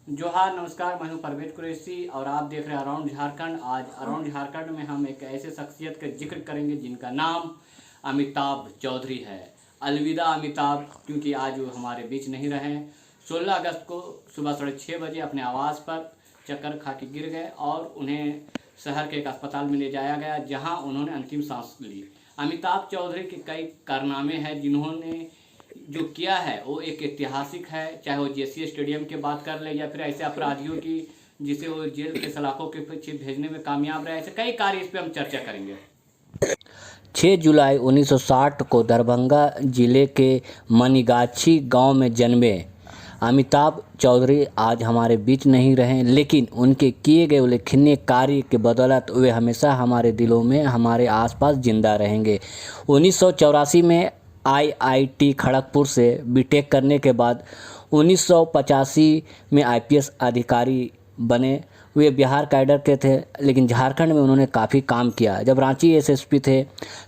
जोहार नमस्कार, मैं हूं परवेज कुरैशी और आप देख रहे हैं अराउंड झारखंड। आज अराउंड झारखंड में हम एक ऐसे शख्सियत का जिक्र करेंगे जिनका नाम अमिताभ चौधरी है। अलविदा अमिताभ, क्योंकि आज वो हमारे बीच नहीं रहे। 16 अगस्त को सुबह 6:30 बजे अपने आवास पर चक्कर खा के गिर गए और उन्हें शहर के एक अस्पताल में ले जाया गया, जहां उन्होंने अंतिम सांस ली। अमिताभ चौधरी के कई कारनामे हैं जिन्होंने जो किया है वो एक ऐतिहासिक है। चाहे वो जेसीए स्टेडियम की बात कर ले या फिर ऐसे अपराधियों की जिसे वो जेल के सलाखों के पीछे भेजने में कामयाब रहे, ऐसे कई कार्य इस पे हम चर्चा करेंगे। 6 जुलाई 1960 को दरभंगा जिले के मनीगाछी गांव में जन्मे अमिताभ चौधरी आज हमारे बीच नहीं रहे, लेकिन उनके किए गए उल्लेखनीय कार्य के बदौलत वे हमेशा हमारे दिलों में, हमारे आसपास जिंदा रहेंगे। 1984 में आईआईटी खड़गपुर से बीटेक करने के बाद 1985 में आईपीएस अधिकारी बने। वे बिहार कैडर के थे, लेकिन झारखंड में उन्होंने काफ़ी काम किया। जब रांची एसएसपी थे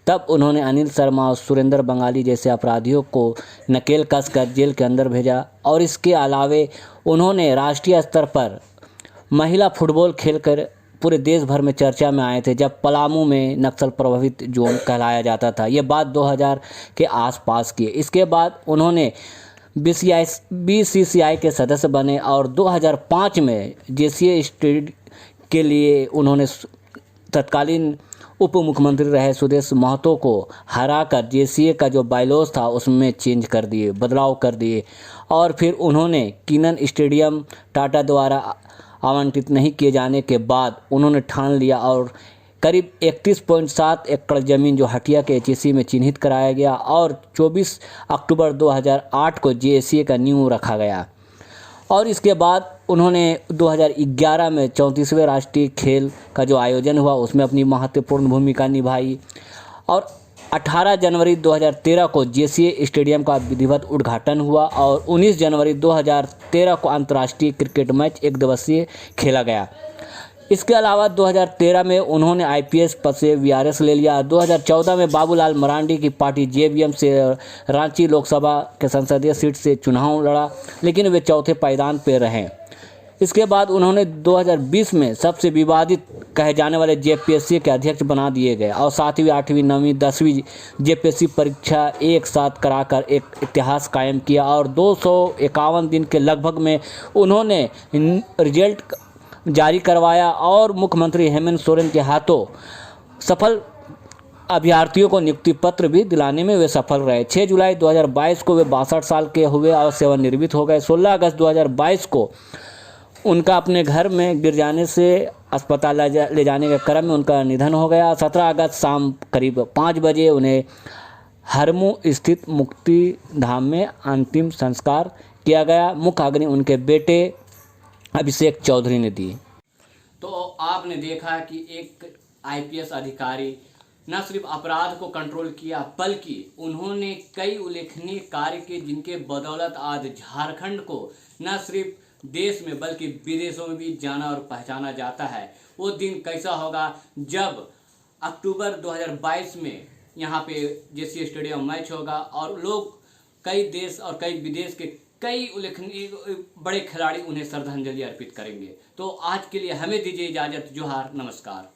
तब उन्होंने अनिल शर्मा और सुरेंद्र बंगाली जैसे अपराधियों को नकेल कसकर जेल के अंदर भेजा। और इसके अलावे उन्होंने राष्ट्रीय स्तर पर महिला फुटबॉल खेलकर पूरे देश भर में चर्चा में आए थे, जब पलामू में नक्सल प्रभावित जोन कहलाया जाता था। ये बात 2000 के आसपास की। इसके बाद उन्होंने बीसीसीआई के सदस्य बने और 2005 में जेसीए स्टेट के लिए उन्होंने तत्कालीन उप मुख्यमंत्री रहे सुदेश महतो को हराकर जेसीए का जो बायलॉज था उसमें चेंज कर दिए, बदलाव कर दिए। और फिर उन्होंने किनन स्टेडियम टाटा द्वारा आवंटित नहीं किए जाने के बाद उन्होंने ठान लिया और करीब 31.7 एकड़ ज़मीन जो हटिया के एचईसी में चिन्हित कराया गया और 24 अक्टूबर 2008 को जेसीए का नींव रखा गया। और इसके बाद उन्होंने 2011 में 34वें राष्ट्रीय खेल का जो आयोजन हुआ उसमें अपनी महत्वपूर्ण भूमिका निभाई और 18 जनवरी 2013 को जेसीए स्टेडियम का विधिवत उद्घाटन हुआ और 19 जनवरी 2013 को अंतर्राष्ट्रीय क्रिकेट मैच एक दिवसीय खेला गया। इसके अलावा 2013 में उन्होंने आईपीएस पद से वीआरएस ले लिया। 2014 में बाबूलाल मरांडी की पार्टी जेवीएम से रांची लोकसभा के संसदीय सीट से चुनाव लड़ा, लेकिन वे चौथे पायदान पर रहे। इसके बाद उन्होंने 2020 में सबसे विवादित कहे जाने वाले जेपीएससी के अध्यक्ष बना दिए गए और 7वीं, 8वीं, 9वीं, 10वीं जेपीएससी परीक्षा एक साथ कराकर एक इतिहास कायम किया और 251 दिन के लगभग में उन्होंने रिजल्ट जारी करवाया और मुख्यमंत्री हेमंत सोरेन के हाथों सफल अभ्यर्थियों को नियुक्ति पत्र भी दिलाने में वे सफल रहे। 6 जुलाई 2022 को वे 62 साल के हुए और सेवानिवृत्त हो गए। 16 अगस्त 2022 को उनका अपने घर में गिर जाने से अस्पताल ले जाने के क्रम में उनका निधन हो गया। 17 अगस्त शाम करीब 5 बजे उन्हें हरमू स्थित मुक्ति धाम में अंतिम संस्कार किया गया। मुख्य अग्नि उनके बेटे अभिषेक चौधरी ने दी। तो आपने देखा कि एक आईपीएस अधिकारी न सिर्फ अपराध को कंट्रोल किया बल्कि उन्होंने कई उल्लेखनीय कार्य किए जिनके बदौलत आज झारखंड को न सिर्फ देश में बल्कि विदेशों में भी जाना और पहचाना जाता है। वो दिन कैसा होगा जब अक्टूबर 2022 में यहाँ पे जेसीए स्टेडियम मैच होगा और लोग कई देश और कई विदेश के कई उल्लेखनीय बड़े खिलाड़ी उन्हें श्रद्धांजलि अर्पित करेंगे। तो आज के लिए हमें दीजिए इजाज़त। जोहार, नमस्कार।